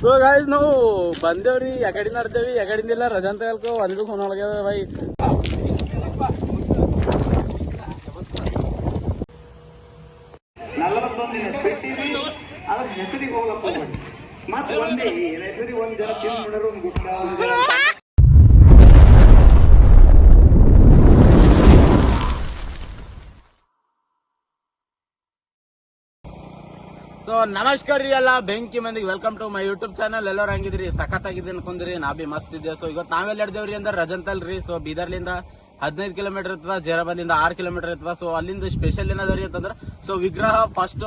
So guys ನಾವು ಬಂದೇವ್ರಿ ಯಾಕಡೆ ನಡ್ದೇವಿ ಯಾಕಡಿಂದಿಲ್ಲ ರಜಾ ಅಂತ ಹೇಳ್ಕೊ ಒಂದಕ್ಕೆ ಫೋನ್ ಒಳಗ್ಯದ ಬೈ. ಹೆಸರಿಗೆ ಹೋಗಪ್ಪ ಮತ್ತೆ ಒಂದೇ ಹೆಸರಿಗೆ ಒಂದು ಜನ ತಿಂದು ಗುಡ್ಡ. ಸೊ ನಮಸ್ಕಾರ ರೀ ಎಲ್ಲ ಬೆಂಕಿ ಮಂದಿಗೆ welcome to my YouTube channel. ಎಲ್ಲರೂ ಹಂಗಿದ್ರಿ ಸಖತ್ತಾಗಿದ್ರಿ ಅನ್ಕೊಂಡ್ರಿ, ನಾ ಬಿ ಮಸ್ತ್ ಇದ್ದೆ. ಸೊ ಇವತ್ತು ನಾವೆಲ್ಲ ಹಿಡ್ದೇವ್ರಿ ಅಂದ್ರೆ ರಜಂತಲ್ ರೀ. ಸೊ ಬೀದರ್ಲಿಂದ 15 ಕಿಲೋಮೀಟರ್ ಇರ್ತದ, ಜೇರಾಬಾದ್ಲಿಂದ 6 ಕಿಲೋಮೀಟರ್ ಇರ್ತದ. ಸೊ ಅಲ್ಲಿಂದ ಸ್ಪೆಷಲ್ ಏನದರಿ ಅಂತಂದ್ರೆ ಸೊ ವಿಗ್ರಹ ಫಸ್ಟ್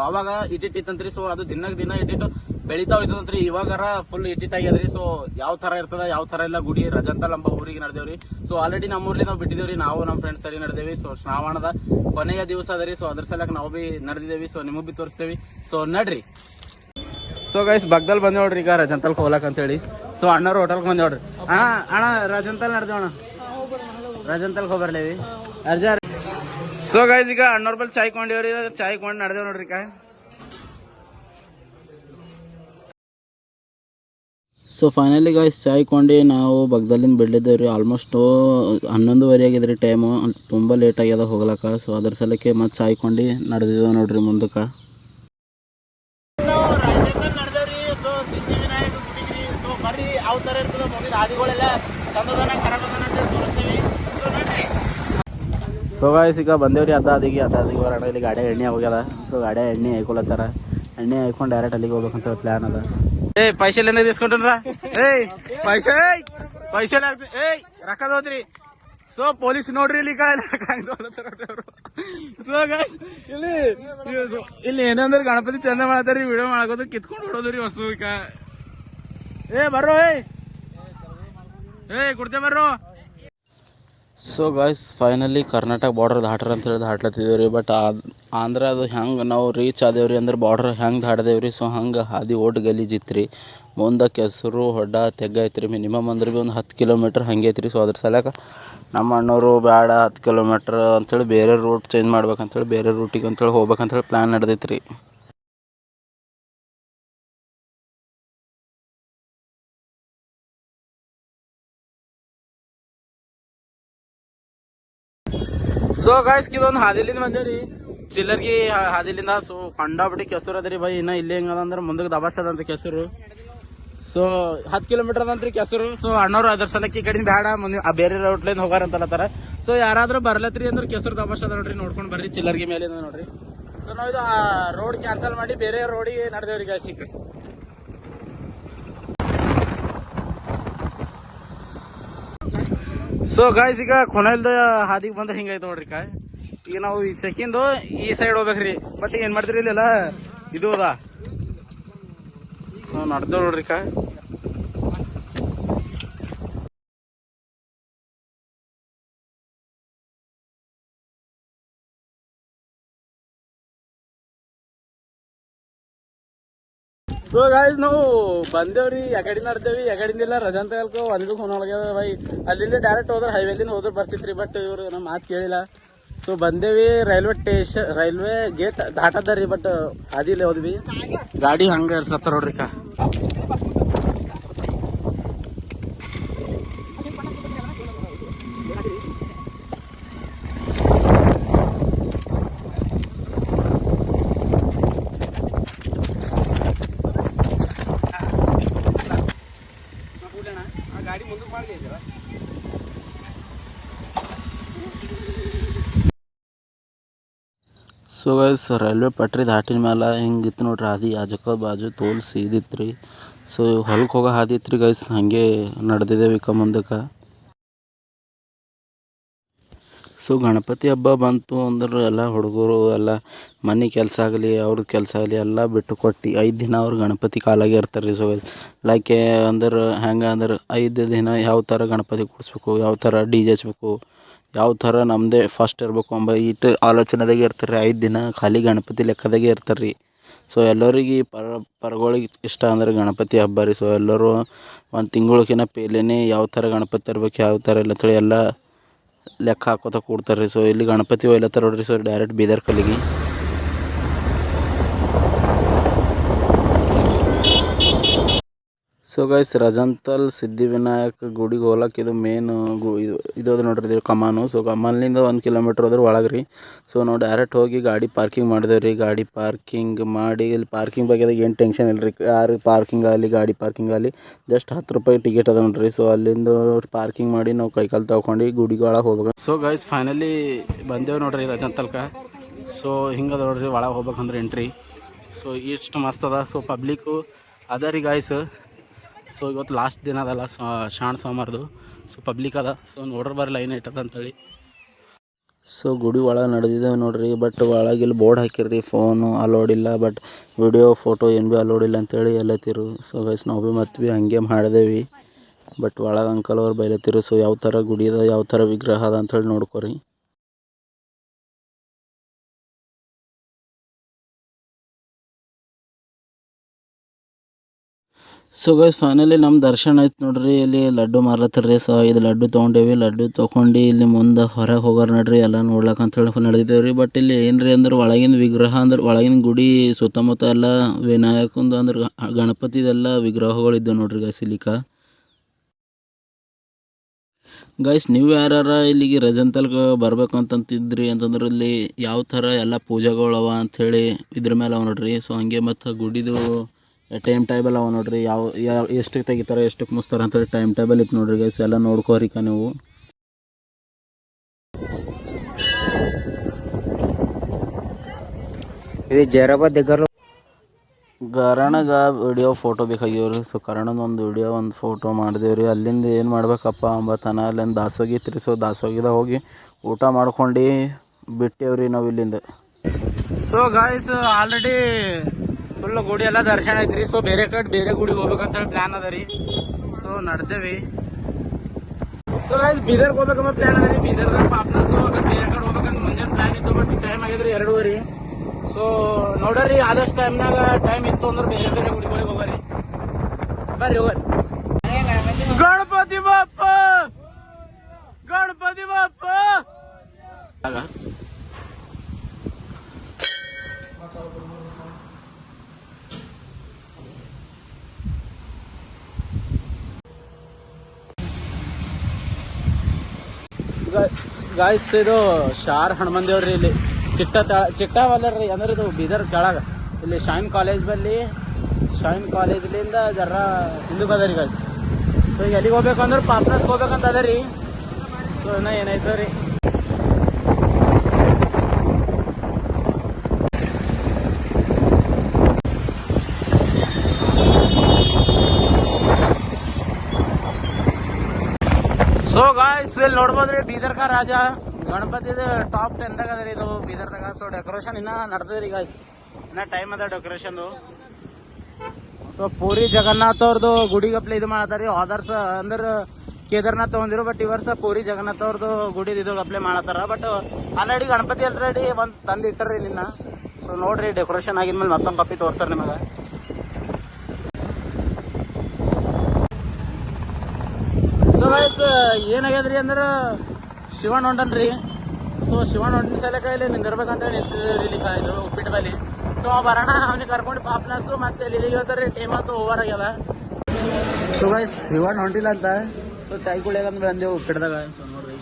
ಅವಾಗ ಇಟ್ಟಿತ್ತಂತ್ರಿ. ಸೊ ಅದು ದಿನ ಇಟ್ಟಿಟ್ಟು ಬೆಳಿತಾ ಹೋಯ್ತಂತ್ರಿ. ಇವಾಗಾರ ಫುಲ್ ಇಟ್ಟಿಟ್ ಆಗ್ಯದ್ರಿ. ಸೊ ಯಾವ ತರ ಇರ್ತದ ಯಾವ ತರ ಇಲ್ಲ ಗುಡಿ ರಜಂತಲ್ ಎಂಬ ಊರಿಗೆ ನಡೆದೇವ್ರಿ. ಸೊ ಆಲ್ರೆಡಿ ನಮ್ಮೂರ್ಲಿ ನಾವು ಬಿಟ್ಟಿದೇವ್ರಿ, ನಾವು ನಮ್ಮ ಫ್ರೆಂಡ್ಸ್ ಸರಿ ನಡೆದೇವಿ. ಸೊ ಶ್ರಾವಣದ ಕೊನೆಯ ದಿವಸ ಅದರಿ. ಸೊ ಅದ್ರ ಸಲಕ್ ನಾವು ಬಿ ನಡೆದಿದ್ದೇವಿ. ಸೊ ನಿಮಗ್ ಬಿ ತೋರಿಸ್ತೇವಿ. ಸೊ ನಡ್ರಿ. ಸೊ ಗೈಸ್ ಬಗ್ದಲ್ ಬಂದ್ ನೋಡ್ರಿ ಈಗ ರಜಂತಲ್ ಹೋಗ್ಲಕ್ ಅಂತ ಹೇಳಿ. ಸೊ ಅಣ್ಣವ್ರು ಹೋಟೆಲ್ಗೆ ಬಂದ್ ನೋಡ್ರಿ. ಅಣ್ಣ ರಜಂತಲ್ ನಡೆದೇವಣ್ಣ, ರಜಂತಲ್ ಹೋಗ್ಬರ್ಲೇವಿ ಅರ್ಜಾರ್. ಸೊ ಗೈಸ್ ಈಗ ಅಣ್ಣವ್ರ ಬಲ್ ಚಾಯ್ ಕೊಂಡಿವ್ರಿ, ಚಾಯ್ ಕೊಂಡು ನಡೆದೇವ್ ನೋಡ್ರಿ. ಸೊ ಫೈನಲಿ ಗಾಯ್ಸ್ ಚಾಯ್ ಕೊಂಡು ನಾವು ಬಗ್ದಲ್ಲಿಂದ ಬಿಡ್ಲಿದ್ದೇವ್ರಿ. ಆಲ್ಮೋಸ್ಟ್ 11:30 ಆಗಿದ್ರಿ ಟೈಮು, ತುಂಬ ಲೇಟ್ ಆಗ್ಯದ ಹೋಗ್ಲಕ್ಕ. ಸೊ ಅದ್ರ ಸಲಕ್ಕೆ ಮತ್ತೆ ಚಾಯ್ ಕೊಂಡು ನಡೆದಿದ್ದೇವೆ ನೋಡ್ರಿ ಮುಂದಕ್ಕೆ. ಯಾವ ತರ ಇರ್ತದ ಮುಂದಿನ ಹಾದಿಗಳೆಲ್ಲ ಚಂದದನ ಖರಾಬದನ ಅಂತ ತೋರಿಸ್ತೀವಿ. ಸೊ ಗಾಯ್ಸ್ ಈಗ ಬಂದೇವ್ರಿ ಅದಾದಿಗೆ ಬರೋಣ. ಇಲ್ಲಿ ಗಾಡಿ ಎಣ್ಣೆ ಹೋಗ್ಯದ. ಸೊ ಗಾಡಿ ಎಣ್ಣೆ ಹಾಕೊಳತ್ತಾರ. ಎಣ್ಣೆ ಹಾಕೊಂಡು ಡೈರೆಕ್ಟ್ ಅಲ್ಲಿಗೆ ಹೋಗ್ಬೇಕಂತ ಪ್ಲಾನ್ ಅದ. ಪೈಸೆಲ್ಲ ಇಸ್ಕೊಂಡ್ರ ಪೈಸೆ ರೊಕ್ಕದ ಹೋದ್ರಿ. ಸೊ ಪೊಲೀಸ್ ನೋಡ್ರಿ ಇಲ್ಲಿ ಸೊ ಗಾಯ್ಸ್ ಇಲ್ಲಿ ಏನಂದ್ರೆ ಗಣಪತಿ ಚಂದ ಮಾಡತಾರಿ, ವಿಡಿಯೋ ಮಾಡೋದು ಕಿತ್ಕೊಂಡು ಹೊಡೋದ್ರಿ ಹೊಸ ಬರ್ರೋ ಕೊಡ್ತೇ ಬರ್ರೋ. So guys finally Karnataka border ದಾಟ್ರ ಅಂತ ಹೇಳಿ ದಾಟ್ಲತ್ತಿದ್ದೇವ್ರಿ. ಬಟ್ ಆಂಧ್ರ ಅದು ಹೆಂಗೆ ನಾವು ರೀಚ್ ಆದೇವ್ರಿ ಅಂದ್ರೆ ಬಾರ್ಡರ್ ಹೆಂಗೆ ದಾಟ್ದೇವ್ರಿ. ಸೊ ಹಂಗೆ ಹಾದಿ ಓಟ್ ಗಲೀಜಿತ್ರಿ. ಮುಂದೆ ಕೆಸರು ಹೊಡ್ಡ ತೆಗ್ಗ ಐತ್ರಿ. ಮಿನಿಮಮ್ ಅಂದ್ರೆ ಭೀ ಒಂದು 10 ಕಿಲೋಮೀಟ್ರ್ ಹಂಗೆ ಐತ್ರಿ. ಸೊ ಅದ್ರ ಸಲಕ ನಮ್ಮ ಅಣ್ಣವರು ಬೇಡ 10 ಕಿಲೋಮೀಟ್ರ್ ಅಂಥೇಳಿ ಬೇರೆ ರೂಟ್ ಚೇಂಜ್ ಮಾಡ್ಬೇಕಂತೇಳಿ ಬೇರೆ ರೂಟಿಗೆ ಅಂತೇಳಿ ಹೋಗ್ಬೇಕಂತೇಳಿ ಪ್ಲ್ಯಾನ್ ನಡೆದೈತ್ರಿ. ಸೊ ಗಾಯ್ಸ್ ಇದೊಂದು ಹಾದಿಲಿಂದ ಬಂದೇವ್ರಿ, ಚಿಲ್ಲರ್ಗಿ ಹಾದಿಲಿಂದ. ಸೊ ಕಂಡಾಬಿಟ್ಟು ಕೆಸರು ಅದ್ರಿ ಬೈ. ಇನ್ನ ಇಲ್ಲಿ ಹೆಂಗದ ಅಂದ್ರೆ ಮುಂದಕ್ಕೆ ದಬಾಸದಂತ ಕೆಸರು. ಸೊ 10 ಕಿಲೋಮೀಟರ್ ಅದಂತ್ರಿ ಕೆಸರು. ಸೊ ಅಣ್ಣವ್ರು ಅದ್ರ ಸಲಕ್ಕೆ ಈ ಕಡೆ ಬೇಡ ಮುಂದೆ ಬೇರೆ ರೋಟ್ಲಿಂದ ಹೋಗಾರ ಅಂತಲತ್ತಾರ. ಸೊ ಯಾರಾದ್ರೂ ಬರ್ಲತ್ರಿ ಅಂದ್ರೆ ಕೆಸರು ದಬಾಸದ ನೋಡ್ರಿ, ನೋಡ್ಕೊಂಡು ಬರ್ರಿ ಚಿಲ್ಲರ್ಗಿ ಮೇಲೆ ನೋಡ್ರಿ. ಸೊ ನಾವು ಇದು ರೋಡ್ ಕ್ಯಾನ್ಸಲ್ ಮಾಡಿ ಬೇರೆ ರೋಡಿಗೆ ನಡೆದೇವ್ರಿ ಗಾಯ್ಸಿಕ್. ಸೊ ಗಾಯ್ಸ್ ಈಗ ಕೊನೆಲ್ದ ಹಾದಿಗೆ ಬಂದ್ರೆ ಹಿಂಗೈತೆ ನೋಡ್ರಿ ಕಾಯ್. ಈಗ ನಾವು ಈ ಚೆಕಿಂದು ಈ ಸೈಡ್ ಹೋಗ್ಬೇಕ್ರಿ. ಬಟ್ ಈಗ ಏನ್ ಮಾಡ್ತೀರಿ ಇಲ್ಲೆಲ್ಲ ಇದು ಅದ ನಡ್ದೇವ್ ನೋಡ್ರಿ ಕಾಯ್. ಸೊ ಗಾಯ್ಸ್ ನಾವು ಬಂದೇವ್ರಿ ಯಾಕಡೆ ನಡ್ದೇವಿ ಯಾಕಡಿಂದಿಲ್ಲ ರಜಾ ಅಂತ ಹೇಳ್ಕೊ ಒಂದಕ್ಕೆ ಫೋನ್ ಒಳಗ್ಯದ ಬೈ. ಅಲ್ಲಿಂದ ಡೈರೆಕ್ಟ್ ಹೋದ್ರೆ ಹೈವೇಲಿಂದ ಹೋದ್ರೆ ಬರ್ತಿತ್ರಿ. ಬಟ್ ಇವ್ರು ನಮ್ಮ ಮಾತು ಕೇಳಿಲ್ಲ. ಸೊ ಬಂದೇವಿ ರೈಲ್ವೆ ಗೇಟ್ ದಾಟದ್ರಿ. ಬಟ್ ಹಾದಿಲೇ ಹೋದ್ವಿ, ಗಾಡಿ ಹಂಗ ಇರ್ಸತ್ತಾರ ನೋಡ್ರಿ ಕಾ. ಸೊ ಗೈಸ್ ರೈಲ್ವೆ ಪಟ್ರಿ ದಾಟಿನ ಮೇಲೆ ಹಿಂಗಿತ್ತು ನೋಡ್ರಿ ಹಾದಿ. ಆಜಕ ಬಾಜು ತೋಲ್ ಸೀದಿತ್ರಿ. ಸೊ ಹೊಲಕ್ಕೆ ಹೋಗೋ ಹಾದಿ ಇತ್ರಿ ಗೈಸ್. ಹಾಗೆ ನಡೆದಿದ್ದೇವೆ ಈಗ ಮುಂದಕ್ಕೆ. ಸೊ ಗಣಪತಿ ಹಬ್ಬ ಬಂತು ಅಂದ್ರೆ ಎಲ್ಲ ಹುಡುಗರು ಎಲ್ಲ ಮನೆ ಕೆಲಸ ಆಗಲಿ ಅವ್ರದ್ದು ಕೆಲಸ ಆಗಲಿ ಎಲ್ಲ ಬಿಟ್ಟು ಕೊಟ್ಟು 5 ದಿನ ಅವ್ರು ಗಣಪತಿ ಕಾಲಾಗೆ ಇರ್ತಾರೆ ರೀ. ಸೊ ಲೈಕ್ ಅಂದ್ರೆ ಹೆಂಗೆ ಅಂದ್ರೆ 5 ದಿನ ಯಾವ ಥರ ಗಣಪತಿ ಕೂಡಿಸ್ಬೇಕು, ಯಾವ ಥರ DJ ಹಚ್ಬೇಕು, ಯಾವ ಥರ ನಮ್ಮದೇ ಫಸ್ಟ್ ಇರಬೇಕು ಅಂಬ ಇಟ್ಟು ಆಲೋಚನೆದಾಗೆ ಇರ್ತಾರೆ ರೀ. 5 ದಿನ ಖಾಲಿ ಗಣಪತಿ ಲೆಕ್ಕದಾಗೆ ಇರ್ತಾರೆ ರೀ. ಸೊ ಎಲ್ಲರಿಗೆ ಪರಗಳಿಗೆ ಇಷ್ಟ ಅಂದ್ರೆ ಗಣಪತಿ ಹಬ್ಬ ರೀ. ಸೊ ಎಲ್ಲರೂ ಒಂದು ತಿಂಗಳಕ್ಕಿಂತ ಪೇಲೇನೆ ಯಾವ ಥರ ಗಣಪತಿ ತರ್ಬೇಕು ಯಾವ ಥರ ಇಲ್ಲ ಅಂತೇಳಿ ಎಲ್ಲ ಲೆಕ್ಕ ಹಾಕೋತ ಕೂಡ್ತಾರೆ ರೀ. ಸೊ ಇಲ್ಲಿ ಗಣಪತಿ ಒಯ್ಲತ್ತಾರ ನೋಡ್ರಿ. ಸೊ ಡೈರೆಕ್ಟ್ ಬೀದರ್ ಕಲ್ಲಿಗೆ ಸೊ ಗೈಸ್ ರಜಂತಲ್ ಸಿದ್ಧಿವಿನಾಯಕ ಗುಡಿಗೆ ಹೋಗ್ಲಕ್ಕೆ ಇದು ಮೇನ್ ಇದು ಅದು ನೋಡ್ರಿ ಇದು ಕಮಾನು. ಸೊ ಕಮಾನ್ಲಿಂದ 1 ಕಿಲೋಮೀಟ್ರ್ ಹೋದ್ರೆ ಒಳಗೆ ರೀ. ಸೊ ನಾವು ಡೈರೆಕ್ಟ್ ಹೋಗಿ ಗಾಡಿ ಪಾರ್ಕಿಂಗ್ ಮಾಡಿದೇವೆ ರೀ. ಗಾಡಿ ಪಾರ್ಕಿಂಗ್ ಮಾಡಿ ಇಲ್ಲಿ ಪಾರ್ಕಿಂಗ್ ಬಗ್ಗೆ ಏನು ಟೆನ್ಷನ್ ಇಲ್ಲ ರೀ. ಯಾರು ಪಾರ್ಕಿಂಗ್ ಆಗಲಿ ಗಾಡಿ ಪಾರ್ಕಿಂಗ್ ಆಗಲಿ ಜಸ್ಟ್ 10 ರೂಪಾಯಿ ಟಿಕೆಟ್ ಅದ ನೋಡ್ರಿ. ಸೊ ಅಲ್ಲಿಂದ ಪಾರ್ಕಿಂಗ್ ಮಾಡಿ ನಾವು ಕೈಕಾಲು ತಗೊಂಡು ಗುಡಿಗೆ ಒಳಗೆ ಹೋಗ್ಬೇಕು. ಸೊ ಗೈಸ್ ಫೈನಲಿ ಬಂದೇವು ನೋಡ್ರಿ ರಜಂತಲ್ಕ. ಸೊ ಹಿಂಗದ ನೋಡ್ರಿ ಒಳಗೆ ಹೋಗ್ಬೇಕಂದ್ರೆ ಎಂಟ್ರಿ. ಸೊ ಇಷ್ಟು ಮಸ್ತ್ ಅದ. ಸೊ ಪಬ್ಲಿಕ್ಕು ಅದ ರೀ ಗಾಯ್ಸ್. ಸೊ ಇವತ್ತು ಲಾಸ್ಟ್ ದಿನ ಅದಲ್ಲ ಶಾಣ ಸೋಮವಾರದು. ಸೊ ಪಬ್ಲಿಕ್ ಅದ. ಸೊ ನೋಡ್ರಿ ಬರ್ರಿ ಲೈನ್ ಇಟ್ಟದ ಅಂತೇಳಿ. ಸೊ ಗುಡಿ ಒಳಗೆ ನಡೆದಿದ್ದೇವೆ ನೋಡ್ರಿ. ಬಟ್ ಒಳಗೆ ಇಲ್ಲಿ ಬೋರ್ಡ್ ಹಾಕಿರ್ರಿ ಫೋನು ಅಲೋಡ್ ಇಲ್ಲ, ಬಟ್ ವಿಡಿಯೋ ಫೋಟೋ ಏನು ಭೀ ಅಲೋಡ್ ಇಲ್ಲ ಅಂತೇಳಿ ಎಲ್ಲತ್ತಿರು. ಸೊ ಗೈಸ್ ನಾವು ಭೀ ಮತ್ತೆ ಭೀ ಹಂಗೆ ಮಾಡಿದೇವಿ. ಬಟ್ ಒಳಗೆ ಅಂಕಲ್ ಅವ್ರು ಬೈಲತ್ತಿರು. ಸೊ ಯಾವ ಥರ ಗುಡಿ ಅದ, ಯಾವ ಥರ ವಿಗ್ರಹ ಅದ ಅಂಥೇಳಿ ನೋಡ್ಕೊರಿ. ಸೊ ಗೈಸ್ ಫೈನಲಿ ನಮ್ಮ ದರ್ಶನ ಆಯ್ತು ನೋಡ್ರಿ. ಇಲ್ಲಿ ಲಡ್ಡು ಮಾರ್ಲತ್ತಾರ್ರಿ. ಸೊ ಇದು ಲಡ್ಡು ತೊಗೊಂಡೇವಿ. ಲಡ್ಡು ತೊಗೊಂಡು ಇಲ್ಲಿ ಮುಂದೆ ಹೊರಗೆ ಹೋಗಾರ ನೋಡ್ರಿ ಎಲ್ಲ ನೋಡ್ಲಕ್ಕ ಅಂತೇಳಿ ನಡೆದಿದ್ದೇವೆ ರೀ. ಬಟ್ ಇಲ್ಲಿ ಏನ್ರಿ ಅಂದ್ರೆ ಒಳಗಿನ ವಿಗ್ರಹ ಅಂದ್ರೆ ಒಳಗಿನ ಗುಡಿ ಸುತ್ತಮುತ್ತ ಎಲ್ಲ ವಿನಾಯಕಂದು ಅಂದ್ರೆ ಗಣಪತಿದೆಲ್ಲ ವಿಗ್ರಹಗಳಿದ್ದವು ನೋಡ್ರಿ ಗೈಸ್ ಇಲ್ಲಿಕ. ಗೈಸ್ ನೀವು ಯಾರ ಇಲ್ಲಿಗೆ ರಜಂತಲ್ಗೆ ಬರ್ಬೇಕು ಅಂತಂತಿದ್ರಿ ಅಂತಂದ್ರೆ ಇಲ್ಲಿ ಯಾವ ಥರ ಎಲ್ಲ ಪೂಜೆಗಳವ ಅಂಥೇಳಿ ಇದ್ರ ಮೇಲೆ ಅವ ನೋಡ್ರಿ. ಸೊ ಹಂಗೆ ಮತ್ತು ಗುಡಿದು ಟೈಮ್ ಟೇಬಲ್ ಅವ ನೋಡ್ರಿ. ಯಾವ ಎಷ್ಟಕ್ಕೆ ತೆಗಿತಾರೆ ಎಷ್ಟಕ್ಕೆ ಮುಸ್ತಾರೆ ಅಂತೇಳಿ ಟೈಮ್ ಟೇಬಲ್ ಇತ್ತು ನೋಡ್ರಿ ಗೈಸ್. ಎಲ್ಲ ನೋಡ್ಕೋರಿಕ ನೀವು. ಇದು ಜೈರಾಬಾದ್ దగ్గర ಕರಣಗ ವಿಡಿಯೋ ಫೋಟೋ ಬೇಕಾಗ್ಯವ್ರಿ. ಸೊ ಕರಣದ ಒಂದು ವಿಡಿಯೋ ಒಂದು ಫೋಟೋ ಮಾಡಿದೇವ್ರಿ. ಅಲ್ಲಿಂದ ಏನು ಮಾಡ್ಬೇಕಪ್ಪ ಅಂಬತ್ತನ ಅಲ್ಲಿಂದ ದಾಸೋಗಿ ಇತ್ತು. ಸೊ ದಾಸೋಗಿದ ಹೋಗಿ ಊಟ ಮಾಡ್ಕೊಂಡು ಬಿಟ್ಟೇವ್ರಿ ನಾವು ಇಲ್ಲಿಂದ. ಸೊ ಗಾಯ್ಸ್ ಆಲ್ರೆಡಿ ಫುಲ್ ಗುಡಿ ಎಲ್ಲ ದರ್ಶನ ಐತ್ರಿ. ಸೊ ಬೇರೆ ಗುಡಿಗೆ ಹೋಗ್ಬೇಕಂತೇಳಿ ಪ್ಲಾನ್ ಅದ ರೀ. ಸೊ ನಡ್ದೇವಿ. ಸೊ ಗಾಯ್ಸ್ ಬೀದರ್ಗೆ ಹೋಗ್ಬೇಕಂಬ ಪ್ಲಾನ್ ಅದ ರೀ. ಬೀದರ್ದಾಗ ಪಾಪ್ನಸ್ ಬೇರೆ ಕಡೆ ಹೋಗ್ಬೇಕಂತ ಮುಂಜಾನೆ ಪ್ಲಾನ್ ಇತ್ತು. But time ಆಗಿದ್ರಿ 2:30. ಸೊ ನೋಡ್ರಿ ಆದಷ್ಟು ಟೈಮ್ ಇತ್ತು ಅಂದ್ರೆ ಬೇರೆ ಗುಡಿಗಳಿಗೆ ಹೋಗ್ರಿ. ಬರ್ರಿ ಹೋಗ್ರಿ. ಗಣಪತಿ ಬಾಪ್ಪ ಗಣಪತಿ ಬಾಪ್ಪ. ಗಾಯ್ಸ್ ಇದು ಶಾರ್ ಹನುಮನ್ ದೇವ್ರಿ. ಇಲ್ಲಿ ಚಿಟ್ಟವಲ್ಲರಿ ಅಂದ್ರೆ ಇದು ಬೀದರ್ ಕೆಳಗ ಇಲ್ಲಿ ಶೈನ್ ಕಾಲೇಜ್ಲಿಂದ ಜರ ಹಿಂದಕ್ಕೆ ಅದ ರೀ ಗಾಯ್ಸ್. ಸೊ ಈಗ ಎಲ್ಲಿಗೆ ಹೋಗ್ಬೇಕು ಅಂದ್ರೆ ಪಾಪ್ನಸ್ಗೆ ಹೋಗ್ಬೇಕಂತ ಅದ ರೀ. ಸೊ ಇನ್ನ ಏನಾಯ್ತು ರೀ. ಸೊ ಗಾಯ್ಸ್ ಇಲ್ಲಿ ನೋಡ್ಬೋದ್ರಿ ಬೀದರ್ಕ ರಾಜ ಗಣಪತಿದ ಟಾಪ್ 10ದಾಗ ಅದ ರೀ ಇದು ಬೀದರ್ದಾಗ. ಸೊ ಡೆಕೋರೇಷನ್ ಇನ್ನ ನಡ್ದದ್ರಿ ಗಾಯ್ಸ್. ಇನ್ನ ಟೈಮ್ ಅದ ಡೆಕೋರೇಷನ್ದು. ಸೊ ಪೂರಿ ಜಗನ್ನಾಥ್ ಅವ್ರದ್ದು ಗುಡಿಗಪ್ಲೆ ಇದು ಮಾಡತ್ತಾರ. ಆದರ್ಸ್ ಅಂದ್ರೆ ಕೇದಾರ್ನಾಥ್ ತಗೊಂಡಿರು. ಬಟ್ ಈ ವರ್ಷ ಪೂರಿ ಜಗನ್ನಾಥ್ ಅವ್ರದ್ದು ಗುಡಿದ ಇದು ಅಪ್ಲೈ ಮಾಡತ್ತಾರ. ಬಟ್ ಆಲ್ರೆಡಿ ಗಣಪತಿ ಆಲ್ರೆಡಿ ಒಂದು ತಂದು ಇಟ್ಟರಿ ನಿನ್ನ. ಸೊ ನೋಡ್ರಿ ಡೆಕೋರೇಷನ್ ಆಗಿದ್ಮೇಲೆ ಮತ್ತೊಂದು ಕಾಪಿ ತೋರ್ಸಾರ ನಿಮಗೆ. ಸೊ ಗೈಸ್ ಏನಾಗ್ಯದ್ರಿ ಅಂದ್ರೆ ಶಿವಣ್ಣ ಹೊಂಟನ್ರಿ. ಸೊ ಶಿವಣ್ಣ ಹೊಂಟಿನ ಸಲಕ ಇಲ್ಲಿ ನಿಂದಿರ್ಬೇಕಂತೇಳಿ ನಿಂತಿದ್ರಿ ಇಲ್ಲಿ ಇದು ಉಪ್ಪಿಟ್ಟು ಬಲ್ಲಿ. ಸೊ ಬರೋಣ ಅವ್ನಿಗೆ ಕರ್ಕೊಂಡು ಪಾಪ್ನಸ್ಸು ಮತ್ತೆ ಇಲ್ಲಿಗೆ ಹೋಗ್ತಾರೆ. ಟೈಮ್ ಅಂತೂ ಓವರ್ ಆಗ್ಯದ. ಸೊ ಗೈಸ್ ಶಿವಣ್ಣ ಹೊಂಟಿಲ್ಲ ಅಂತ. ಸೊ ಚಾಯ್ ಕುಡಿಯಾಗಂದ್ ಬಂದೇವು ಉಪ್ಪಿಟ್ಟದಾಗ. ಸೊ ನೋಡ್ರಿ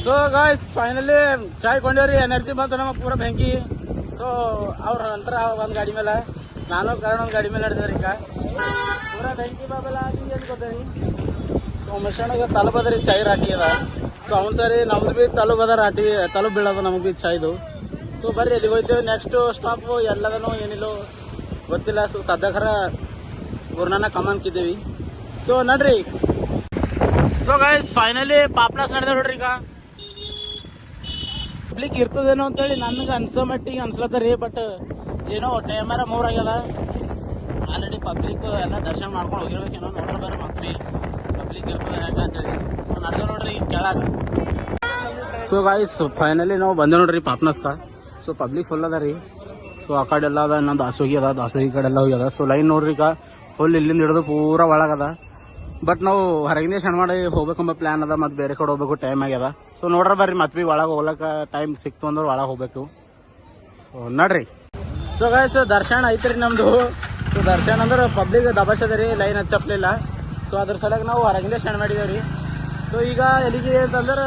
ಸೊ ಗೈಸ್ ಫೈನಲಿ ಚಾಯ್ ಕೊಂಡೇವ್ರಿ. ಎನರ್ಜಿ ಬಂತು ನಮಗೆ ಪೂರ ಬೆಂಕಿ. ಸೊ ಅವ್ರು ಹೊಂಟ್ರ ಒಂದು ಗಾಡಿ ಮೇಲೆ, ನಾನು ಕಾರಣ ಒಂದು ಗಾಡಿ ಮೇಲೆ ನಡೆದ್ರಿ. ಈಗ ಪೂರ ಬೆಂಕಿ ಬಾಬೆಲ್ಲ ಹಿಂಗೆ ಅನ್ಕೋತೀವಿ. ಸೊ ಮಶಾಣಿಗೆ ತಲುಪ್ ಅದ ರೀ ಚಾಯ್ ರಾಟಿ ಅದ. ಸೊ ಅವ್ನು ಸರಿ ನಮ್ದು ಭೀ ತಲುಪ್ ಅದ ರಾಟಿ ತಲುಪ್ ಬೀಳೋದು ನಮಗೆ ಭೀ ಚಾಯ್ದು. ಸೊ ಬರ್ರಿ ಎಲ್ಲಿಗೆ ಹೋಗ್ತೇವೆ ನೆಕ್ಸ್ಟ್ ಸ್ಟಾಪು ಎಲ್ಲದನೂ ಏನಿಲ್ಲೋ ಗೊತ್ತಿಲ್ಲ. ಸೊ ಸದ್ಯಕರ ಗುರುನಾನ ಕಮಾನ್ಕಿದ್ದೀವಿ. ಸೊ ನಡ್ರಿ. ಸೊ ಗೈಸ್ ಫೈನಲಿ ಪಾಪ್ನಾಸ್ ನಡೆದ ನೋಡ್ರಿ. ಈಗ ಪಬ್ಲಿಕ್ ಇರ್ತದೇನೋ ಅಂತೇಳಿ ನನಗೆ ಅನ್ಸೋ ಮಟ್ಟಿಗೆ ಅನ್ಸ್ಲತ್ತರಿ. ಬಟ್ ಏನೋ ಟೈಮರ 3 ಆಗ್ಯದ. ಆಲ್ರೆಡಿ ಪಬ್ಲಿಕ್ ಎಲ್ಲ ದರ್ಶನ ಮಾಡ್ಕೊಂಡು ಹೋಗಿರ್ಬೇಕೇನೋ. ನೋಡ್ರಿ ಬರ್ರಿ ಮತ್ತೆ ಪಬ್ಲಿಕ್ ಇರ್ತದೆ ಹೆಂಗೆ ಅಂತೇಳಿ. ಸೊ ನಡೆದ ನೋಡ್ರಿ ಕೆಳಗ. ಸೊ ಗಾಯ್ಸ್ ಫೈನಲಿ ನಾವು ಬಂದೆ ನೋಡ್ರಿ ಪಾಪ್ನಸ್ಕ. ಸೊ ಪಬ್ಲಿಕ್ ಫುಲ್ ಅದ ರೀ. ಸೊ ಆ ಕಡೆ ಎಲ್ಲ ಅದ. ಇನ್ನೊಂದು ದಾಸೋಗಿ ಅದ. ದಾಸೋಗಿ ಕಡೆ ಎಲ್ಲ ಹೋಗ್ಯದ. ಸೊ ಲೈನ್ ನೋಡ್ರಿ ಈಗ ಫುಲ್ ಇಲ್ಲಿಂದ ಹಿಡಿದು ಪೂರ ಒಳಗದ. ಬಟ್ ನಾವು ಹೊರಗಿಂದ ಶಣ ಮಾಡಿ ಹೋಗ್ಬೇಕಂಬ ಪ್ಲಾನ್ ಅದ. ಮತ್ತು ಬೇರೆ ಕಡೆ ಹೋಗ್ಬೇಕು ಟೈಮ್ ಆಗ್ಯದ. ಸೊ ನೋಡ್ರ ಬರ್ರಿ ಮತ್ತೆ ಭೀ ಒಳಗೆ ಹೋಗ್ಲಕ್ಕ ಟೈಮ್ ಸಿಕ್ತು ಅಂದ್ರೆ ಒಳಗೆ ಹೋಗ್ಬೇಕು. ಸೊ ನಡ್ರಿ. ಸೊ ಗೈಸ್ ದರ್ಶನ ಐತ್ರಿ ನಮ್ದು. ಸೊ ದರ್ಶನ ಅಂದ್ರೆ ಪಬ್ಲಿಕ್ ದಬಾಷದ ರೀ, ಲೈನ್ ಹಚ್ಚಪ್ಲಿಲ್ಲ. ಸೊ ಅದ್ರ ಸಲುವಾಗಿ ನಾವು ಹೊರಗಿಂದ ಸ್ಟ್ಯಾಂಡ್ ಮಾಡಿದೇವ್ರಿ. ಸೊ ಈಗ ಎಲ್ಲಿಗೆ ಅಂತಂದ್ರೆ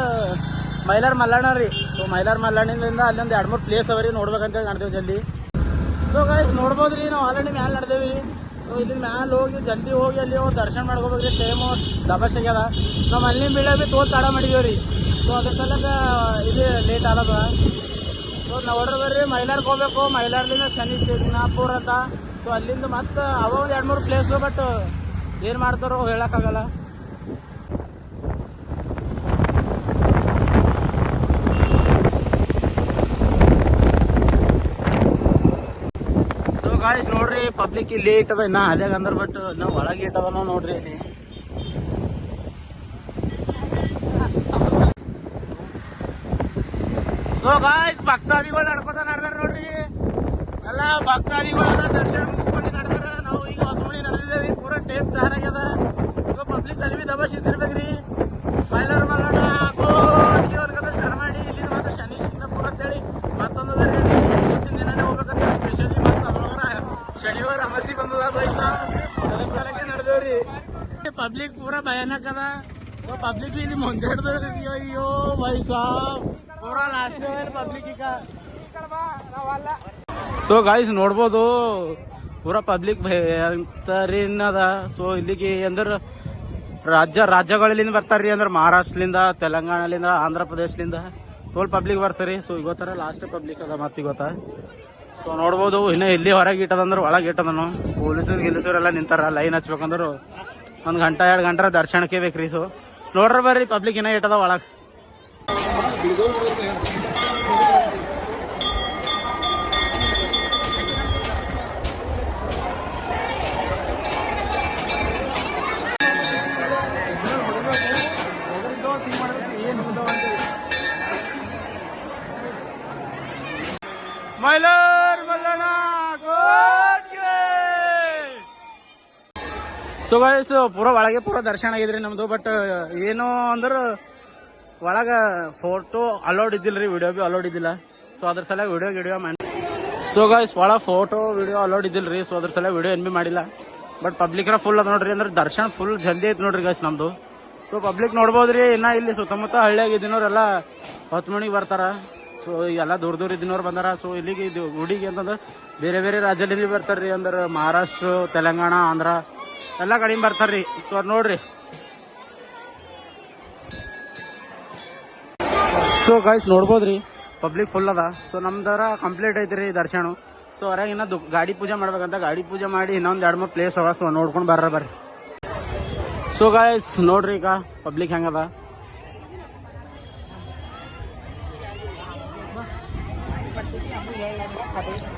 ಮೈಲಾರ ಮಲ್ಲಣ್ಣ ರೀ. ಸೊ ಮೈಲಾರ ಮಲ್ಲಣ್ಣಿಂದ ಅಲ್ಲೊಂದು 2-3 ಪ್ಲೇಸ್ ಅವರಿ ನೋಡ್ಬೇಕಂತೇಳಿ ನಡೆದೇವಿ ಜಲ್ದಿ. ಸೊ ಗೈಸ್ ನೋಡ್ಬೋದ್ರಿ, ನಾವು ಆಲ್ರೆಡಿ ಮ್ಯಾಲೆ ನಡೆದೇವಿ. ಸೊ ಇಲ್ಲಿ ಮ್ಯಾಲೆ ಹೋಗಿ ಜಲ್ದಿ ಹೋಗಿ ಅಲ್ಲಿ ಒಂದು ದರ್ಶನ ಮಾಡ್ಕೋಬೇಕ್ರಿ. ಟೈಮು ದಬಾಷಾಗ್ಯದ. ನಾವು ಅಲ್ಲಿ ಬೀಳ ಭೀ ತೋಲ್ ತಡ ಮಾಡಿದೇವ್ರಿ. ಸೊ ಅದ್ರ ಸಲಕ ಇಲ್ಲಿ ಲೇಟ್ ಆಗದ. ಸೊ ನೋಡ್ರಿ ಬರ್ರಿ, ಮೈಲಾರ್ಗೆ ಹೋಗ್ಬೇಕು. ಮೈಲಾರ್ಲಿಂದ ಶನಿ ಸಿಗ್ನಾಪುರ ಅಂತ. ಸೊ ಅಲ್ಲಿಂದ ಮತ್ತೆ ಅವ ಒಂದು 2-3 ಪ್ಲೇಸು, ಬಟ್ ಏನು ಮಾಡ್ತಾರೋ ಹೇಳೋಕ್ಕಾಗಲ್ಲ. ಸೊ ಗಾಯ್ಸ್ ನೋಡ್ರಿ, ಪಬ್ಲಿಕ್ ಇಲ್ಲಿ ಲೇಟ್ ಅದ ಇನ್ನ ಅದ್ಯಾಗ ಅಂದ್ರೆ, ಬಟ್ ನಾವು ಒಳಗೆ ಲೇಟ್ ಅದ ನೋಡ್ರಿ ಇಲ್ಲಿ. ಸೊ ಗಾಯ್ಸ್ ಭಕ್ತಾದಿಗಳು ನಡ್ಕೋತ ನಡೆದಾರ ನೋಡ್ರಿ. ಎಲ್ಲ ಭಕ್ತಾದಿಗಳ ದರ್ಶನ ಮುಗಿಸ್ಕೊಂಡು ನಡೆದಾರ. ನಾವು ಈಗ ಹೊಸಮಣಿ ನಡೆದಿದ್ದೇವೆ, ಪೂರ ಟೇಪ್ ಚಾರ್ ಆಗ್ಯದ. ಸೊ ಪಬ್ಲಿಕ್ ಅಲ್ಲಿ ಬಿ ದಬಾಷಿದ್ದಿರ್ಬೇಕ್ರಿ. ಮೈಲಾರ ಮಲ್ಲಣ್ಣ ಅನ್ಕಂತ ಶರಣ ಮಾಡಿ ಇಲ್ಲಿ ಮತ್ತೆ ಶನಿ ಸಿಗ್ನಾಪುರ ಅಂತೇಳಿ ಮತ್ತೊಂದು ಇವತ್ತಿನ ದಿನನೇ ಹೋಗ್ಬೇಕಂತ ಸ್ಪೆಷಲಿ. ಮತ್ತೆ ಅದ್ರೊಳಗ ಶನಿವಾರ ಅಮಾಸಿ ಬಂದದ ಬೈಸ, ಅದ್ರ ಸಲಕ್ಕೆ ನಡೆದೇವ್ರಿ. ಪಬ್ಲಿಕ್ ಪೂರ ಭಯಾನಕ ಅದ. ಪಬ್ಲಿಕ್ ಇಲ್ಲಿ ಮುಂದೆ ಹಿಡ್ದ ಅಯ್ಯೋ ಬೈಸ ಪೂರಾ ಲಾಸ್ಟ್ ಪಬ್ಲಿಕ್ ಈಗ. ಸೊ ಗಾಯ್ಸ್ ನೋಡ್ಬೋದು ಪೂರಾ ಪಬ್ಲಿಕ್ ಭಯಂಕರಿನದ. ಸೊ ಇಲ್ಲಿಗೆ ಅಂದ್ರೆ ರಾಜ್ಯಗಳಿಂದ ಬರ್ತಾರ್ರಿ, ಅಂದ್ರೆ ಮಹಾರಾಷ್ಟ್ರಲಿಂದ, ತೆಲಂಗಾಣಲಿಂದ, ಆಂಧ್ರ ಪ್ರದೇಶಲಿಂದ ತೋಲ್ ಪಬ್ಲಿಕ್ ಬರ್ತಾರಿ. ಸೊ ಇವತ್ತರ ಲಾಸ್ಟ್ ಪಬ್ಲಿಕ್ ಅದ ಮತ್ತೆ ಇವತ್ತ. ಸೊ ನೋಡ್ಬೋದು ಇನ್ನ ಎಲ್ಲಿ ಹೊರಗೆ ಇಟ್ಟದಂದ್ರೆ ಒಳಗೆ ಇಟ್ಟದನು. ಗಿಲಿಸೂರೆಲ್ಲ ನಿಂತಾರ. ಲೈನ್ ಹಚ್ಬೇಕಂದ್ರೆ 1 ಗಂಟೆ 2 ಗಂಟೆ ದರ್ಶನಕ್ಕೆ ಬೇಕ್ರಿ. ಸೊ ನೋಡ್ರಿ ಬರ್ರಿ, ಪಬ್ಲಿಕ್ ಇನ್ನ ಇಟ್ಟದ ಒಳಗೆ. ಮೈಲಾರ ಮಲ್ಲಣ್ಣ ಸೊ ಗೈಸ್ ಪೂರ ಒಳಗೆ ಪೂರ ದರ್ಶನ ಆಗಿದ್ರಿ ನಮ್ದು. ಬಟ್ ಏನು ಅಂದ್ರೆ ಒಳಗ ಫೋಟೋ ಅಲೌಡ್ ಇದ್ದಿಲ್ರಿ, ವಿಡಿಯೋ ಬಿ ಅಲೌಡ್ ಇದ್ದಿಲ್ಲ. ಸೊ ಅದ್ರ ಸಲ ವಿಡಿಯೋ ಮಾಡಿ. ಸೊ ಗೈಸ್ ಒಳಗೆ ಫೋಟೋ ವಿಡಿಯೋ ಅಲೌಡ್ ಇದ್ದಿಲ್ರಿ. ಸೊ ಅದ್ರ ಸಲ ವಿಡಿಯೋ ಏನ್ ಬಿ ಮಾಡಿಲ್ಲ. ಬಟ್ ಪಬ್ಲಿಕ್ರ ಫುಲ್ ಅದ ನೋಡ್ರಿ, ಅಂದ್ರೆ ದರ್ಶನ ಫುಲ್ ಜಲ್ದಿ ಐತಿ ನೋಡ್ರಿ ಗೈಸ್ ನಮ್ದು. ಸೊ ಪಬ್ಲಿಕ್ ನೋಡ್ಬೋದ್ರಿ. ಇನ್ನ ಇಲ್ಲಿ ಸುತ್ತಮುತ್ತ ಹಳ್ಳಿಯಾಗ ಇದ್ದಿನವ್ರೆಲ್ಲ 10 ಮಣಿಗೆ ಬರ್ತಾರ. ಸೊ ಎಲ್ಲ ದೂರ ಇದ್ದಿನವ್ರು ಬಂದಾರ. ಸೊ ಇಲ್ಲಿಗೆ ಇದು ಗುಡಿಗೆ ಅಂತಂದ್ರೆ ಬೇರೆ ಬೇರೆ ರಾಜ್ಯದಲ್ಲಿ ಬರ್ತಾರ್ರಿ, ಅಂದ್ರೆ ಮಹಾರಾಷ್ಟ್ರ, ತೆಲಂಗಾಣ, ಆಂಧ್ರ ಎಲ್ಲ ಕಡಿಮೆ ಬರ್ತಾರ್ರಿ. ಸೊ ನೋಡ್ರಿ. ಸೊ ಗೈಸ್ ನೋಡ್ಬೋದ್ರಿ, ಪಬ್ಲಿಕ್ ಫುಲ್ ಅದ. ಸೊ ನಮ್ದರ ಕಂಪ್ಲೀಟ್ ಐತ್ರಿ ದರ್ಶನ. ಸೊ ಹೊರಗೆ ಇನ್ನ ಗಾಡಿ ಪೂಜೆ ಮಾಡ್ಬೇಕಂತ, ಗಾಡಿ ಪೂಜೆ ಮಾಡಿ ಇನ್ನೊಂದು 2-3 ಪ್ಲೇಸ್ ಅವ. ಸೊ ನೋಡ್ಕೊಂಡು ಬರ್ರಿ. ಸೊ ಗೈಸ್ ನೋಡ್ರಿ ಈಗ ಪಬ್ಲಿಕ್ ಹೆಂಗದ.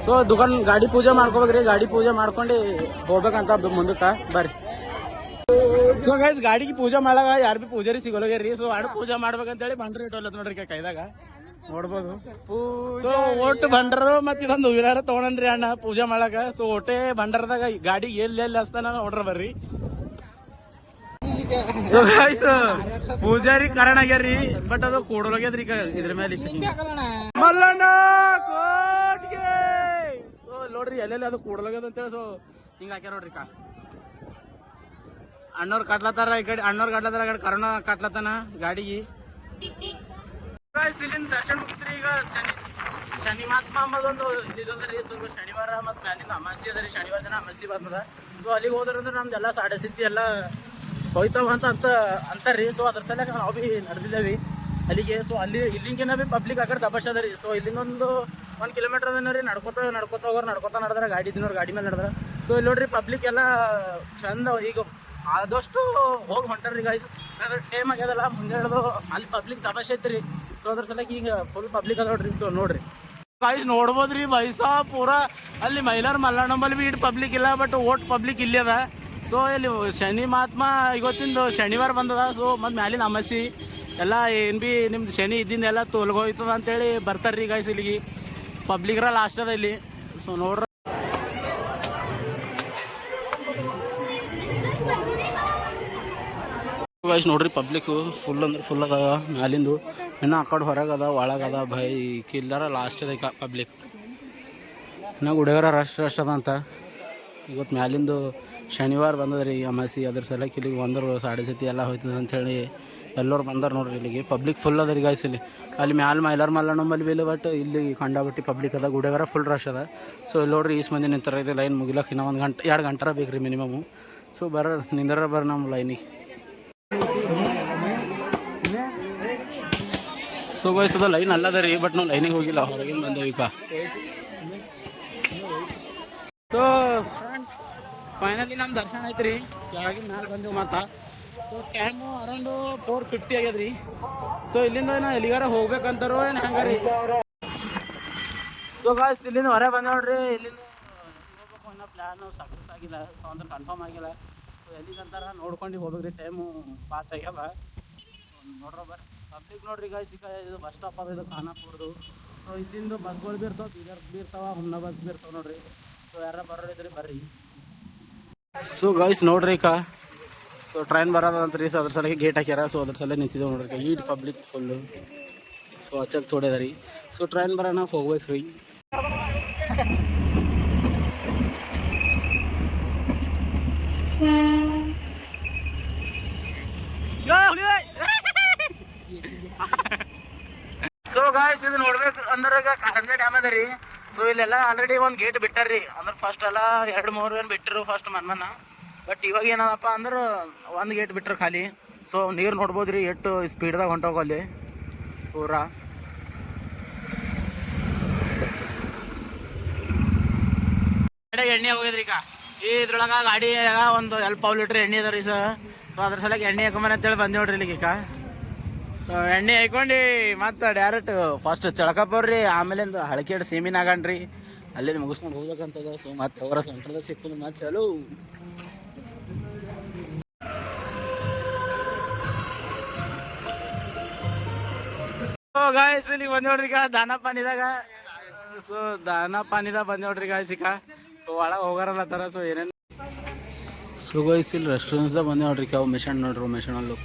ಸೊ ದುಕಾನ್ ಗಾಡಿ ಪೂಜೆ ಮಾಡ್ಕೋಬೇಕ್ರಿ. ಗಾಡಿ ಪೂಜೆ ಮಾಡ್ಕೊಂಡು ಹೋಗ್ಬೇಕಂತ ಮುಂದಕ್ಕೆ ಬರ್ರಿ. ಸೊ ಗೈಸ್ ಗಾಡಿಗೆ ಪೂಜೆ ಮಾಡಾಗ ಯಾರು ಬಿ ಪೂಜಾರಿ ಸಿಗೋಲಾಗ್ಯಾರಿ. ಸೊ ಆಡು ಪೂಜೆ ಮಾಡ್ಬೇಕಂತೇಳಿ ಬಂಡ್ರಿ ಇಟ್ಟೋಲ್ಲ ನೋಡ್ರಿ ಕೈದಾಗ ನೋಡ್ಬೋದು. ಸೊ ಒಟ್ಟು ಬಂಡರು ಮತ್ ಇದೊಂದು ಹೂವಿನಾರ ತಗೊಂಡ್ರಿ ಅಣ್ಣ ಪೂಜೆ ಮಾಡಾಕ. ಸೊ ಒಟ್ಟೆ ಬಂಡರದಾಗ ಗಾಡಿ ಎಲ್ಲಿ ಹಸ್ತಾನ ನೋಡ್ರ ಬರ್ರಿ. ಸೊ ಗೈಸ್ ಪೂಜಾರಿ ಕಾರಣ ಆಗ್ಯಾರಿ, ಬಟ್ ಅದು ಕೂಡೋಗ್ಯದ್ರಿ ಇದ್ರ ಮೇಲೆ ಮಲ್ಲಣ್ಣ ಕೋಟ್ಗೆ. ಸೊ ನೋಡ್ರಿ ಎಲ್ಲೆಲ್ಲಿ ಅದು ಕೂಡೋಗ್ಯದ ಅಂತೇಳಿ. ಸೊ ಹಿಂಗ ಹಾಕ್ಯಾರ ನೋಡ್ರಿ ಅಣ್ಣವ್ರು ಕಟ್ಲತ್ತಾರ. ಈ ಕಡೆ ಅಣ್ಣವ್ರು ಕಟ್ಲತ್ತಾರ, ಈ ಕಡೆ ಕರೋಣ ಕಟ್ಲತ್ತಾನ ಗಾಡಿಗೆ. ಇಲ್ಲಿಂದ ದರ್ಶನ ಮುಗಿದ್ರಿ. ಈಗ ಶನಿ ಮಹಾತ್ಮ ಅಂಬದೊಂದು ಇಲ್ಲಿದೊಂದ್ರಿ. ಸೊ ಶನಿವಾರ ಮತ್ತು ಮ್ಯಾಲಿಂದ ಅಮಾಸಿ ಅದ ರೀ. ಶನಿವಾರ ದಿನ ಅಮಾಸಿ ಬರ್ತದ. ಸೊ ಅಲ್ಲಿಗೆ ಹೋದ್ರಂದ್ರೆ ನಮ್ದೆಲ್ಲ ಸಾಡೆ ಸಿದ್ಧಿ ಎಲ್ಲ ಹೋಯ್ತಾವ ಅಂತಾರ್ರಿ. ಸೊ ಅದ್ರ ಸಲಕ ನಾವು ಭೀ ನಡೆದಿದ್ದೇವೆ ಅಲ್ಲಿಗೆ. ಸೊ ಅಲ್ಲಿ ಇಲ್ಲಿಂಗಿನ ಭೀ ಪಬ್ಲಿಕ್ ಆ ಕಡೆ ದಬಾಷ್ ಅದ ರೀ. ಸೊ ಇಲ್ಲಿಂದ 1 ಕಿಲೋಮೀಟರ್ ಅದನ್ನ ರೀ. ನಡ್ಕೋತ ಹೋಗೋರು ನಡ್ಕೋತ ನಡೆದಾರ, ಗಾಡಿ ದಿನವ್ರು ಗಾಡಿ ಮೇಲೆ ನಡೆದಾರ. ಸೊ ಇಲ್ಲಿ ನೋಡ್ರಿ ಪಬ್ಲಿಕ್ ಎಲ್ಲ ಚಂದ ಈಗ ಆದಷ್ಟು ಹೋಗಿ ಹೊಂಟಾರ್ರಿ ಗಾಯ್ಸ್. ಟೈಮ್ ಆಗ್ಯದಲ್ಲ ಮುಂದೆ ಹಿಡಿದು ಅಲ್ಲಿ ಪಬ್ಲಿಕ್ ದಬಾಷ್ ಐತ್ರಿ. ಸೊ ಅದ್ರ ಸಲಕ್ಕೆ ಈಗ ಫುಲ್ ಪಬ್ಲಿಕ್ ಅದ ನೋಡ್ರಿ. ಸೊ ನೋಡ್ರಿ ಗಾಯ್ಸ್ ನೋಡ್ಬೋದ್ರಿ ಬೈಸಾ ಪೂರ ಅಲ್ಲಿ ಮೈಲಾರ ಮಲ್ಲಣ್ಣಂಬಲ್ಲಿ ಬಿ ಇಟ್ಟು ಪಬ್ಲಿಕ್ ಇಲ್ಲ, ಬಟ್ ಓಟ್ ಪಬ್ಲಿಕ್ ಇಲ್ಲಿ ಅದ. ಸೊ ಇಲ್ಲಿ ಶನಿ ಮಹಾತ್ಮ ಇವತ್ತಿಂದು ಶನಿವಾರ ಬಂದದ. ಸೊ ಮತ್ತು ಮ್ಯಾಲಿನ ಅಮಾಸಿ ಎಲ್ಲ ಏನು ಬಿ ನಿಮ್ದು ಶನಿ ಇದ್ದಿಂದ ಎಲ್ಲ ತೊಲಗೋಯ್ತದ ಅಂತೇಳಿ ಬರ್ತಾರ್ರಿ ಗಾಯ್ಸ್ ಇಲ್ಲಿಗೆ. ಪಬ್ಲಿಕ್ರ ಲಾಸ್ಟ್ ಅದ ಇಲ್ಲಿ. ಸೊ ನೋಡ್ರಿ ಗಾಯ್ಸ್ ನೋಡ್ರಿ ಪಬ್ಲಿಕ್ ಫುಲ್ ಅಂದ್ರೆ ಫುಲ್ ಅದ ಮ್ಯಾಲಿಂದು ಇನ್ನು ಆ ಕಡೆ ಹೊರಗದ ಒಳಗದ ಭೈ ಕಿಲ್ಲರ ಲಾಸ್ಟ್ ಅದಕ್ಕೆ ಪಬ್ಲಿಕ್ ಇನ್ನು ಗುಡಿಗಾರ ರಶ್ ಅದ ಅಂತ ಇವತ್ತು ಮ್ಯಾಲಿಂದು ಶನಿವಾರ ಬಂದದ್ರಿ ಅಮಾಸಿ ಅದ್ರ ಸಲಕ್ಕೆ ಇಲ್ಲಿಗೆ ಬಂದರು ಸಾಡೆ ಸತಿ ಎಲ್ಲ ಹೋಯ್ತದೆ ಅಂಥೇಳಿ ಎಲ್ಲರೂ ಬಂದಾರ ನೋಡ್ರಿ ಇಲ್ಲಿಗೆ ಪಬ್ಲಿಕ್ ಫುಲ್ ಅದ ರೀ ಗಾಯ್ಸ್ ಇಲ್ಲಿ ಅಲ್ಲಿ ಮ್ಯಾಲ ಮೈಲಾರ ಮಲ್ಲಣ್ಣಂಬಲ್ಲಿ ಬೇಲೆ ಬಟ್ ಇಲ್ಲಿ ಕಂಡಾಬಿಟ್ಟು ಪಬ್ಲಿಕ್ ಅದ ಗುಡಿಗಾರ ಫುಲ್ ರಶ್ ಅದ ಸೊ ಇಲ್ಲಿ ನೋಡ್ರಿ ಈಸ್ ಮಂದಿ ನಿಂತರ ಇದೆ ಲೈನ್ ಮುಗಿಲಕ್ಕೆ ಇನ್ನೂ 2 ಗಂಟೆ ಬೇಕು ರೀ ಮಿನಿಮಮು ಸೊ ನಿಂದ್ರ ನಮ್ಮ ಲೈನಿಗೆ ಸೊ ಗಾಯ್ಸ್ ಅದ ಲೈನ್ ಅಲ್ಲದ ರೀ ಬಟ್ ನಾವು ಲೈನಿಗೆ ಹೋಗಿಲ್ಲ ಹೊರಗಿಂದ ಬಂದೇವಿ ಈಗ ಸೊ ಫ್ರೆಂಡ್ಸ್ ಫೈನಲಿ ನಮ್ಮ ದರ್ಶನ ಆಯ್ತು ರೀ ಕೆಳಗಿನ ಮ್ಯಾಲೆ ಬಂದೆವು ಮಾತಾ ಸೊ ಟೈಮು ಅರೌಂಡು 4:50 ಆಗ್ಯದ ರೀ ಸೊ ಇಲ್ಲಿಂದ ನಾ ಎಲ್ಲಿಗಾರ ಹೋಗ್ಬೇಕಂತಾರೋ ಏನು ಹಂಗೆ ರೀ ಸೊ ಗಾಯ್ಸ್ ಇಲ್ಲಿಂದ ಹೊರ ಬಂದ ನೋಡ್ರಿ ಇಲ್ಲಿಂದ ಹೋಗ್ಬೇಕು ಅನ್ನೋ ಪ್ಲ್ಯಾನು ಸಕ್ಸಸ್ ಆಗಿಲ್ಲ ಸೊ ಅಂದ್ರೆ ಕನ್ಫರ್ಮ್ ಆಗಿಲ್ಲ ಸೊ ಎಲ್ಲಿಗಂತಾರ ನೋಡ್ಕೊಂಡು ಹೋಗ್ಬೇಕು ರೀ ಟೈಮು ಪಾಸ್ ಆಗ್ಯದ ನೋಡ್ರ ಬರ್ರಿ ಪಬ್ಲಿಕ್ ನೋಡ್ರಿ ಗಾಯ್ಸ್ ಈಗ ಇದು ಬಸ್ ಸ್ಟಾಪ್ ಅದ ಇದು ಖಾನಾಪುರದು ಸೊ ಇಲ್ಲಿಂದ ಬಸ್ಗಳು ಬಿ ಇರ್ತಾವೆ ಬೀದರ್ ಬಿ ಇರ್ತಾವೆ ಹುಮ್ನಾ ಬಸ್ ಬಿ ಇರ್ತಾವೆ ನೋಡ್ರಿ ಸೊ ಯಾರ ಬರೋರಿದ್ರಿ ಬರ್ರಿ ಸೊ ಗಾಯ್ಸ್ ನೋಡ್ರಿ ಈಗ ಸೊ ಟ್ರೈನ್ ಬರೋದಂತ ರೀ ಸೊ ಅದ್ರ ಸಲಕ್ಕೆ ಗೇಟ್ ಹಾಕ್ಯಾರ ಸೊ ಅದ್ರ ಸಲ ನಿಂತಿದ್ದೇವೆ ನೋಡ್ರಿ ಈಟ್ ಪಬ್ಲಿಕ್ ಫುಲ್ಲು ಸೊ ಹಚ್ಚಕ್ಕೆ ತೋಡ್ಯದ ರೀ ಸೊ ಟ್ರೈನ್ ಬರೋಣ ಹೋಗ್ಬೇಕು ರೀ ಸೊ ಗಾಯ್ಸ್ ಇದು ನೋಡ್ಬೇಕು ಅಂದ್ರೆ ಈಗ ಕಾರಂಜಿ ಡ್ಯಾಮ್ ಅದ ರೀ ಸೊ ಇಲ್ಲೆಲ್ಲ ಆಲ್ರೆಡಿ ಒಂದು ಗೇಟ್ ಬಿಟ್ಟಾರ್ರಿ ಅಂದ್ರೆ ಫಸ್ಟ್ ಎಲ್ಲ 2-3 ಏನು ಬಿಟ್ಟರು ಫಸ್ಟ್ ಮನ್ಮನ ಬಟ್ ಇವಾಗ ಏನದಪ್ಪ ಅಂದ್ರೆ ಒಂದು ಗೇಟ್ ಬಿಟ್ರು ಖಾಲಿ ಸೊ ನೀರು ನೋಡ್ಬೋದು ರೀ ಎಷ್ಟು ಸ್ಪೀಡ್ದಾಗ ಹೊಂಟೋಗು ಅಲ್ಲಿ ಪೂರಾ ಎಣ್ಣೆ ಹೋಗಿದ್ರಿ ಈಗ ಇದ್ರೊಳಗೆ ಗಾಡಿಯಾಗ ಒಂದು 12 ಲೀಟ್ರ್ ಎಣ್ಣೆ ಅದ ರೀ ಸರ್ ಸೊ ಅದ್ರ ಸಲಕ್ಕೆ ಎಣ್ಣೆ ಹಾಕೊಂಬರಿ ಅಂತೇಳಿ ಬಂದೆ ನೋಡ್ರಿ ಇಲ್ಲಿಗೆ ಈಗ ಸೊ ಎಣ್ಣೆ ಹಾಕೊಂಡು ಮತ್ತೆ ಡೈರೆಕ್ಟ್ ಫಸ್ಟ್ ಚಳಕಪ್ಪವ್ರಿ ಆಮೇಲಿಂದ ಹಳಕೇಡ್ ಸೀಮಿನ ಆಗಣ್ರಿ ಅಲ್ಲಿಂದ ಮುಗಿಸ್ಕೊಂಡು ಹೋಗ್ಬೇಕಂತದ ಸೊ ಮತ್ತೆ ಅವರ ಸೆಂಟ್ರದ ಸಿಕ್ಕಿದ್ದು ಮತ್ತೆ ಚಲೋ ಗಾಯ್ಸ್ ಇಲ್ಲಿಗೆ ಬಂದ್ ನೋಡ್ರಿ ಈಗ ದಾನ ಪಾನಿದಾಗ ಸೊ ದಾನ ಪಾನಿದಾಗ ಬಂದ್ ನೋಡ್ರಿ ಗಾಯ್ಸ್ ಈಗ ಒಳಗೆ ಹೋಗಾರಲ್ಲ ತರ ಸೊ ಏನೇನು ಸೊ ಗಾಯ್ಸ್ ಇಲ್ಲಿ ರೆಸ್ಟೋರೆಂಟ್ಸ್ದಾಗ ಬಂದೆ ನೋಡ್ರಿ ಅವು ಮಿಷನ್ ನೋಡ್ರಿ ಮಿಷನಲ್ಲಿ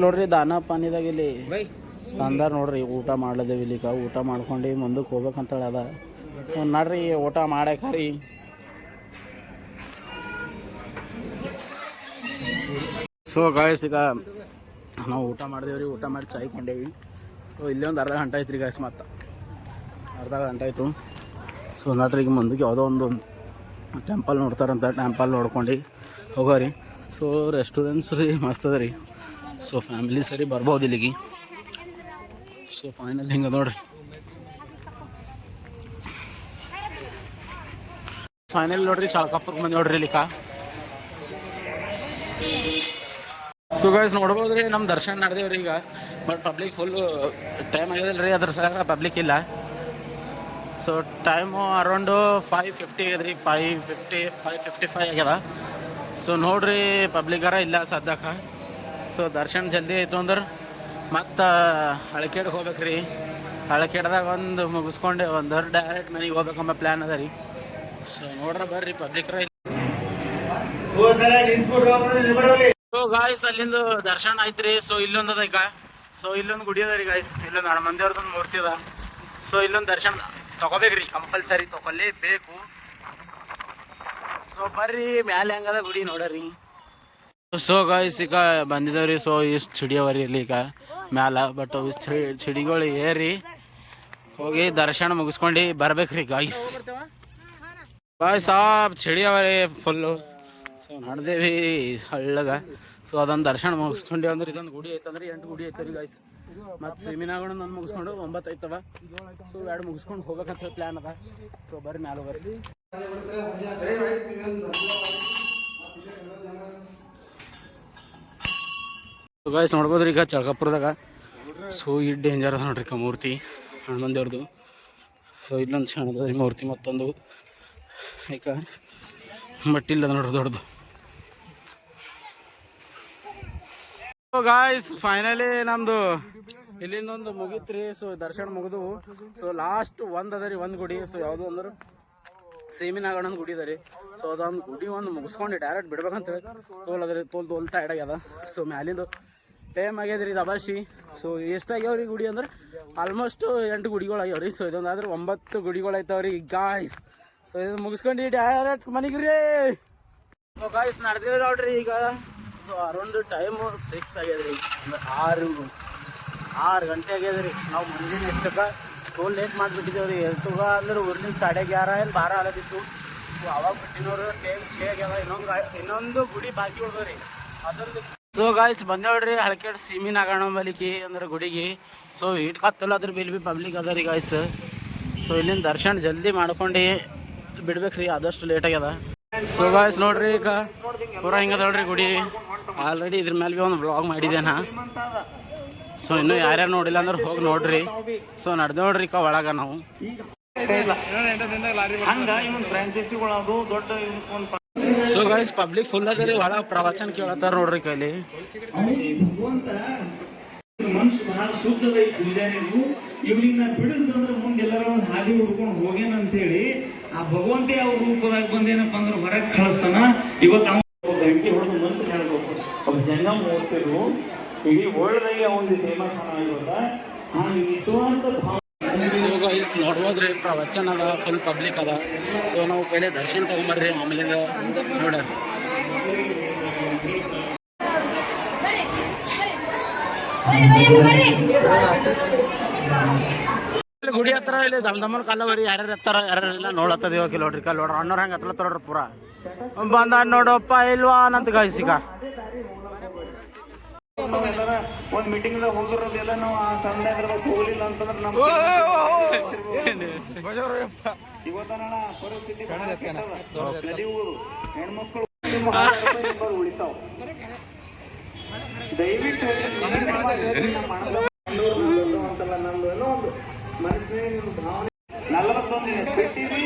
ನೋಡ್ರಿ ದಾನ ಪಾನಿದಾಗ ಇಲ್ಲಿ ತಂದಾರ ನೋಡ್ರಿ ಊಟ ಮಾಡ್ಲದೇವಿ ಇಲ್ಲಿಗ ಊಟ ಮಾಡ್ಕೊಂಡು ಮುಂದಕ್ಕೆ ಹೋಗ್ಬೇಕಂತೇಳಿ ಅದ ಸೊ ನೋಡ್ರಿ ಊಟ ಮಾಡಾಕ್ರಿ ಸೊ ಗಾಯ್ಸ್ ಈಗ ನಾವು ಊಟ ಮಾಡಿದೇವ್ರಿ ಊಟ ಮಾಡಿ ಚಾಯ್ ಕೊಂಡೇವಿ ಸೊ ಇಲ್ಲೇ ಒಂದು ಅರ್ಧ ಗಂಟೆ ಆಯ್ತು ರೀ ಗಾಯ್ಸ್ ಮತ್ತೆ ಅರ್ಧ ಗಂಟೆ ಆಯಿತು ಸೊ ನೋಡ್ರಿ ಈಗ ಮುಂದಕ್ಕೆ ಯಾವುದೋ ಒಂದು ಟೆಂಪಲ್ ನೋಡ್ತಾರಂತ ಟೆಂಪಲ್ ನೋಡ್ಕೊಂಡು ಹೋಗೋರಿ ಸೊ ರೆಸ್ಟೋರೆಂಟ್ಸ್ ರೀ ಮಸ್ತ್ ಅದ ರೀ ಸೊ ಫ್ಯಾಮಿಲಿ ಸರಿ ಬರ್ಬೋದು ಇಲ್ಲಿಗೆ ಸೊ ಫೈನಲ್ ಹಿಂಗೆ ನೋಡ್ರಿ ಫೈನಲ್ ನೋಡ್ರಿ ಚಳಕಾಪುರಕ್ಕೆ ಬಂದು ನೋಡ್ರಿ ಇಲ್ಲಿಕ ಸೊ ಗಾಯ್ಸ್ ನೋಡ್ಬೋದು ರೀ ನಮ್ಮ ದರ್ಶನ ನಡೆದೇವ್ರಿ ಈಗ ಬಟ್ ಪಬ್ಲಿಕ್ ಫುಲ್ ಟೈಮ್ ಆಗ್ಯದಲ್ಲ ರೀ ಅದ್ರ ಸಲ ಪಬ್ಲಿಕ್ ಇಲ್ಲ ಸೊ ಟೈಮು ಅರೌಂಡು 5:50 ಆಗ್ಯದ ರೀ 5:55 ಆಗ್ಯದ ಸೊ ನೋಡ್ರಿ ಪಬ್ಲಿಕರ ಇಲ್ಲ ಸದ್ಯಕ್ಕೆ ಸೊ ದರ್ಶನ ಜಲ್ದಿ ಆಯಿತು ಅಂದ್ರೆ ಮತ್ತು ಹಳಕೇಡ್ಗೆ ಹೋಗ್ಬೇಕು ರೀ ಹಳಕೇಡ್ದಾಗ ಒಂದು ಮುಗಿಸ್ಕೊಂಡು ಒಂದು ಡೈರೆಕ್ಟ್ ಮನೆಗೆ ಹೋಗ್ಬೇಕಂಬ ಪ್ಲ್ಯಾನ್ ಅದ ರೀ ಸೊ ನೋಡ್ರ ಬರ್ರಿ ಪಬ್ಲಿಕರ ಸೊ ಗಾಯ್ಸ್ ಅಲ್ಲಿಂದ ದರ್ಶನ ಆಯ್ತು ರೀ ಸೊ ಇಲ್ಲೊಂದು ಅದ ಈಗ ಸೊ ಇಲ್ಲೊಂದು ಗುಡಿ ಅದ ರೀ ಗಾಯ್ಸ್ ಇಲ್ಲೊಂದು ಹನುಮಂದೇವ್ರದೊಂದು ಮೂರ್ತಿ ಅದ ಸೊ ಇಲ್ಲೊಂದು ದರ್ಶನ ತೊಗೋಬೇಕ್ರಿ ಕಂಪಲ್ಸರಿ ತೊಗೊಳ್ಳೇಬೇಕು ಸೊ ಬರ್ರಿ ಮ್ಯಾಲೆ ಹೆಂಗದ ಗುಡಿ ನೋಡ್ರಿ ಸೊ ಗಾಯ್ಸ್ ಈಗ ಬಂದಿದ್ದೇವ್ರಿ ಸೊ ಇಷ್ಟು ಚಿಡಿಯವರಿ ಇಲ್ಲಿ ಈಗ ಮ್ಯಾಲ ಬಟ್ ಚಿಡಿಗಳು ಏರಿ ಹೋಗಿ ದರ್ಶನ ಮುಗಿಸ್ಕೊಂಡು ಬರ್ಬೇಕ್ರಿ ಗಾಯ್ಸ್ ಗಾಯ್ಸ್ ಚಿಡಿಯವರಿ ಫುಲ್ಲು ಸೊ ನಡೆದೇವಿ ಹಳ್ಳಗ ಸೊ ಅದೊಂದು ದರ್ಶನ ಮುಗಿಸ್ಕೊಂಡಿ ಅಂದ್ರೆ ಇದೊಂದು ಗುಡಿ ಐತಂದ್ರೆ 8 ಗುಡಿ ಐತರಿ ಗಾಯ್ಸ್ ಮತ್ತು ಸೆಮಿನಾಗಳು ಒಂದು ಮುಗಿಸ್ಕೊಂಡು 9 ಐತವ ಸೊ 2 ಮುಗಿಸ್ಕೊಂಡು ಹೋಗ್ಬೇಕಂತ ಪ್ಲ್ಯಾನ್ ಅದ ಸೊ ಬರ್ರಿ ಮ್ಯಾಲ ಬರ್ರಿ ಸೊ ಗಾಯ್ಸ್ ನೋಡ್ಬೋದ್ರಿ ಈಗ ಚಳಕಾಪುರದಾಗ ಸೊ ಈ ಡೇಂಜರ್ ಅದ ನೋಡ್ರಿ ಮೂರ್ತಿ ಹನುಮಂದೇವ್ರದ್ದು ಸೊ ಇಲ್ಲೊಂದು ಸಣ್ಣದ ಮೂರ್ತಿ ಮತ್ತೊಂದು ಈಗ ಮಟ್ಟಿಲ್ಲದ ನೋಡ್ರಿ ದೊಡ್ಡದು ಗಾಯ್ಸ್ ಫೈನಲಿ ನಮ್ದು ಇಲ್ಲಿಂದ ಒಂದು ಮುಗಿತ್ರಿ ಸೊ ದರ್ಶನ ಮುಗಿದು ಸೊ ಲಾಸ್ಟ್ ಒಂದು ಅದ ರೀ ಒಂದು ಗುಡಿ ಸೊ ಯಾವುದು ಅಂದ್ರೆ ಸೀಮಿನಾಗಣ ಗುಡಿ ಇದೆ ರೀ. ಸೊ ಅದೊಂದು ಗುಡಿ ಒಂದು ಮುಗಿಸ್ಕೊಂಡು ಡೈರೆಕ್ಟ್ ಬಿಡ್ಬೇಕಂತೇಳಿ ತೋಲ್ ಟೈರ್ಡ್ ಆಗ್ಯದ. ಸೊ ಮ್ಯಾಲಿಂದು ಟೈಮ್ ಆಗ್ಯದ ರೀ ದಬಾಶಿ. ಸೊ ಎಷ್ಟಾಗ್ಯಾವ ರೀ ಗುಡಿ ಅಂದ್ರೆ ಆಲ್ಮೋಸ್ಟ್ 8 ಗುಡಿಗಳು ಆಗ್ಯಾವ ರೀ. ಸೊ ಇದೊಂದಾದ್ರೆ 9 ಗುಡಿಗಳು ಐತಾವ ರೀ ಗಾಯ್ಸ್. ಸೊ ಇದನ್ನು ಮುಗಿಸ್ಕೊಂಡು ಡೈರೆಕ್ಟ್ ಮನೆಗೆ ರೀ. ಸೊ ಗಾಯ್ಸ್ ನಡೆದಿವಿ ನೋಡ್ರಿ ಈಗ. ಸೊ ಅರೌಂಡ್ ಟೈಮು 6 ಆಗ್ಯದ ರೀ, ಅಂದ್ರೆ 6 ಗಂಟೆ ಆಗ್ಯದ ರೀ. ನಾವು ಮುಂದಿನ ಎಷ್ಟಕ್ಕೆ ಟೋಲ್ ಲೇಟ್ ಮಾಡಿಬಿಟ್ಟಿದ್ದೇವೆ ರೀ. ಎಷ್ಟುಗ ಅಂದ್ರೆ ಊರಿನ 11:30 ಏನು 12 ಆಗದಿತ್ತು. ಸೊ ಅವಾಗ ಬಿಟ್ಟಿನವ್ರು ಟೈಮ್ 6 ಆಗ್ಯದ. ಇನ್ನೊಂದು ಗುಡಿ ಬಾಕಿ ಉಳ್ದು ರೀ ಅದೊಂದು. ಸೊ ಗಾಯ್ಸ್ ಬಂದೇವ್ರಿ ಹಳಕೇಡ್ ಸೀಮಿನಾಗಣ ಬಲಿಕಿ ಅಂದ್ರೆ ಗುಡಿಗೆ. ಸೊ ಇಟ್ ಕತ್ತಲ್ಲ ಅದ್ರ ಬಿಲ್ ಬಿ ಪಬ್ಲಿಕ್ ಅದ ರೀ ಗಾಯ್ಸ್. ಸೊ ಇಲ್ಲಿಂದ ದರ್ಶನ ಜಲ್ದಿ ಮಾಡ್ಕೊಂಡು ಬಿಡ್ಬೇಕು ರೀ, ಆದಷ್ಟು ಲೇಟ್ ಆಗ್ಯದ. ಸೊ ಗಾಯ್ಸ್ ನೋಡ್ರಿ ಈಗ ಪೂರ ಹಿಂಗದ ನೋಡ್ರಿ ಗುಡಿ. ಆಲ್ರೆಡಿ ಇದ್ರ ಮೇಲೆ ಬಿ ಒಂದು ಬ್ಲಾಗ್ ಮಾಡಿದೆ ನಾ. ಸೊ ಇನ್ನೂ ಯಾರ್ಯಾರು ನೋಡಿಲ್ಲ ಅಂದ್ರೆ ಹೋಗಿ ನೋಡ್ರಿ. ಸೊ ನಡೆದ ನೋಡ್ರಿ ಈಗ ಒಳಗ ನಾವು. ಸೊ ಗೈಸ್ ಪಬ್ಲಿಕ್ ಫುಲ್ ಅದ ರೀ, ಒಳಗ ಪ್ರವಚನ ಕೇಳತ್ತಾರ ನೋಡ್ರಿ ಕೈಲಿ. ಮನುಷ್ಯ ಬಹಳ ಶುದ್ಧದ ಈ ಪೂಜಾರಿಗೂ ಇವ್ರಿಗೆ ನಾ ಬಿಡಿಸ್ತಂದ್ರೆ ಮುಂದೆ ಎಲ್ಲರ ಒಂದು ಹಾದಿ ಹುಡ್ಕೊಂಡು ಹೋಗೇನ ಅಂತ ಹೇಳಿ ಆ ಭಗವಂತೆ ಅವ್ರ ರೂಪದಾಗ ಬಂದೇನಪ್ಪ ಅಂದ್ರೆ ಹೊರಗೆ ಕಳಿಸ್ತಾನ. ಇವತ್ತು ಅವ್ನು ಗಂಟೆ ಹೊಡೆದು ಮಂತ್ ಹೇಳ್ಬೇಕು ಅವ್ರು ಜನ ಓದ್ತಿರು ಇಡೀ ವರ್ಲ್ಡ್ದಾಗೆ ಒಂದು ಫೇಮಸ್ ಇವತ್ತ ಆ ನಿಜವಾದ ಭಾವ. ಸೊ ಗೈಸ್ ನೋಡ್ಬೋದ್ರಿ ಪ್ರವಚನ ಅದ, ಫುಲ್ ಪಬ್ಲಿಕ್ ಅದ. ಸೊ ನಾವು ಪೈಲೆ ದರ್ಶನ ತಗೊಂಬರ್ರಿ, ಆಮೇಲಿಂದ ನೋಡ್ರಿ. ಗುಡಿ ಹತ್ರ ಇಲ್ಲಿ ದಮ್ದಮ್ಮನ ಕಾಲವರಿ ಯಾರ್ಯಾರು ಎತ್ತಾರ ಯಾರ್ಯಾರು ಇಲ್ಲ ನೋಡತ್ತದ. ಇವಾಗ ನೋಡ್ರಿ ಕಲ್ ನೋಡ್ರಿ ಅಣ್ಣವ್ರ ಹಂಗೆ ಹತ್ತಲತ್ತಾರ ಪೂರ ಬಂದ ನೋಡಪ್ಪ ಇಲ್ವಾ ಅಂತ ಗಾಯ್ಸಿಗ. ಒಂದ್ ಮೀಟಿಂಗ್ ಹೋಗಿರೋದೆಲ್ಲ ನಾವು ಆ ಸಂದರ್ಭ ಹೋಗ್ಲಿಲ್ಲ ಅಂತಂದ್ರೆ ನಮ್ಮ ಇವತ್ತನ ಪರಿಸ್ಥಿತಿ ಹೆಣ್ಮಕ್ಳು ಉಳಿತಾವ. ದಯವಿಟ್ಟು ಅಂತಲ್ಲ ನಮ್ದು ಏನೋ ಒಂದು ಮನಸ್ಸಿನ ಭಾವನೆ 41 ಬಿಟ್ಟಿವಿ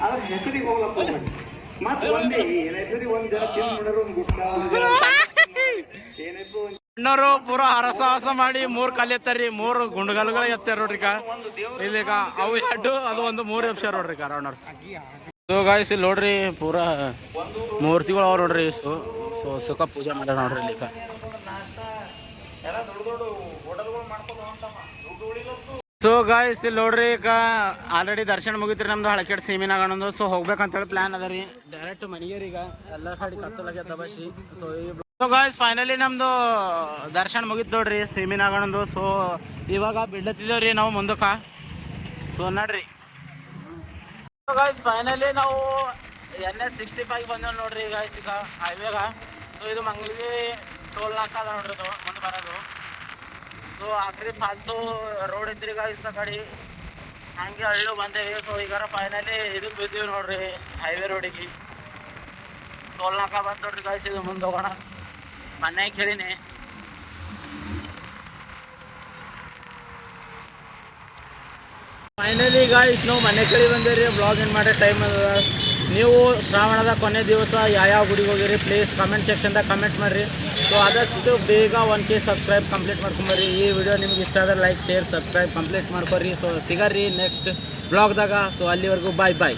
ಅದ್ರ ಹೆಸರಿಗೆ ಹೋಗ್ಲಪ್ಪ ಮತ್ತೆ ಒಂದೇ ಹೆಸರಿಗೆ ಒಂದ್ ಜನ ತಿಂದು ನೋಡ್ರು ಒಂದು ಗುಡ್ಡ ಏನಾಯ್ತು. ಅಣ್ಣವರು ಪೂರ ಹರಸಾಹಸ ಮಾಡಿ 3 ಕಾಲು ಎತ್ತಾರ್ರಿ, 3 ಗುಂಡುಗಾಲುಗಳ ಎತ್ತಾರ ನೋಡ್ರಿ. ಇಲ್ಲಿಗ ಅವು 2 ಅದು ಒಂದು 3 ಎಪ್ಸಾರ ನೋಡ್ರಿ ಅಣ್ಣವ್ರು. ಸೊ ಗಾಯ್ಸ್ ಇಲ್ಲಿ ನೋಡ್ರಿ ಪೂರ ಮೂರ್ತಿಗಳು ಅವ ನೋಡ್ರಿ. ಸೊ ಸುಖ ಪೂಜೆ ಮಾಡ್ಯಾರ ನೋಡ್ರಿ ಇಲ್ಲಿಗ. ಸೊ ಗಾಯ್ಸ್ ಇಲ್ಲಿ ನೋಡ್ರಿ ಈಗ ಆಲ್ರೆಡಿ ದರ್ಶನ ಮುಗಿತ್ರಿ ನಮ್ದು ಹಳಕೇಡ್ ಸೀಮಿನಾಗಣಂದು. ಸೊ ಹೋಗ್ಬೇಕಂತೇಳಿ ಪ್ಲಾನ್ ಅದ ರೀ. ಡೈರೆಕ್ಟ್ ಮನೆಗೆ ಈಗ ಎಲ್ಲ ಕಡೆ ಕತ್ತಲಾಗ್ಯ ದಬಾಶಿ. ಸೊ ಗಾಯ್ಸ್ ಫೈನಲಿ ನಮ್ದು ದರ್ಶನ ಮುಗಿತ್ ನೋಡ್ರಿ ಸೀಮಿನಾಗಣಂದು. ಸೊ ಇವಾಗ ಬಿಡ್ಲತ್ತಿದ್ದೇವ್ರಿ ನಾವು ಮುಂದಕ್ಕೆ. ಸೊ ನಡ್ರಿ. ಸೊ ಗಾಯ್ಸ್ ಫೈನಲಿ ನಾವು NH65 ಬಂದೇವ್ ನೋಡ್ರಿ ಗಾಯ್ಸ್ ಈಗ ಹೈವೇಗ. ಸೊ ಇದು ಮಂಗಲಗಿರಿ ಟೋಲ್ ನಾಕ ಅದ ನೋಡ್ರಿ ಇದು ಮುಂದೆ ಬರೋದು. ಸೊ ಆಖರಿ ಫಾಲ್ತು ರೋಡ್ ಐತ್ರಿ ಗಾಯ್ಸ್ ಆ ಕಡೆ ಹಂಗೆ ಹಳ್ಳು ಬಂದೇವಿ. ಸೊ ಈಗ ಫೈನಲಿ ಇದಕ್ಕೆ ಬಿದ್ದೀವಿ ನೋಡ್ರಿ ಹೈವೇ ರೋಡಿಗೆ. ಟೋಲ್ ನಾಕ ಬಂದು ನೋಡ್ರಿ ಗಾಯ್ಸ್. ಇದು ಮುಂದೆ ಹೋಗೋಣ. ಮನೆ ಕೇಳಿನಿ ಫೈನಲಿ ಗಾಯ್ಸ್ ನಾವು ಮನೆ ಕಡೆ ಬಂದೇರಿ. ಬ್ಲಾಗ್ ಏನು ಮಾಡೋ ಟೈಮ್ ಅದ. ನೀವು ಶ್ರಾವಣದ ಕೊನೆ ದಿವಸ ಯಾವ ಗುಡಿಗೆ ಹೋಗಿರಿ ಪ್ಲೀಸ್ ಕಮೆಂಟ್ ಸೆಕ್ಷನ್ದಾಗ ಕಮೆಂಟ್ ಮಾಡಿರಿ. ಸೊ ಆದಷ್ಟು ಬೇಗ 1K ಸಬ್ಸ್ಕ್ರೈಬ್ ಕಂಪ್ಲೀಟ್ ಮಾಡ್ಕೊಂಬರ್ರಿ. ಈ ವಿಡಿಯೋ ನಿಮ್ಗೆ ಇಷ್ಟ ಆದ್ರೆ ಲೈಕ್ ಶೇರ್ ಸಬ್ಸ್ಕ್ರೈಬ್ ಕಂಪ್ಲೀಟ್ ಮಾಡ್ಕೊರಿ. ಸೊ ಸಿಗರ್ರಿ ನೆಕ್ಸ್ಟ್ ಬ್ಲಾಗ್ದಾಗ. ಸೊ ಅಲ್ಲಿವರೆಗೂ ಬಾಯ್ ಬಾಯ್.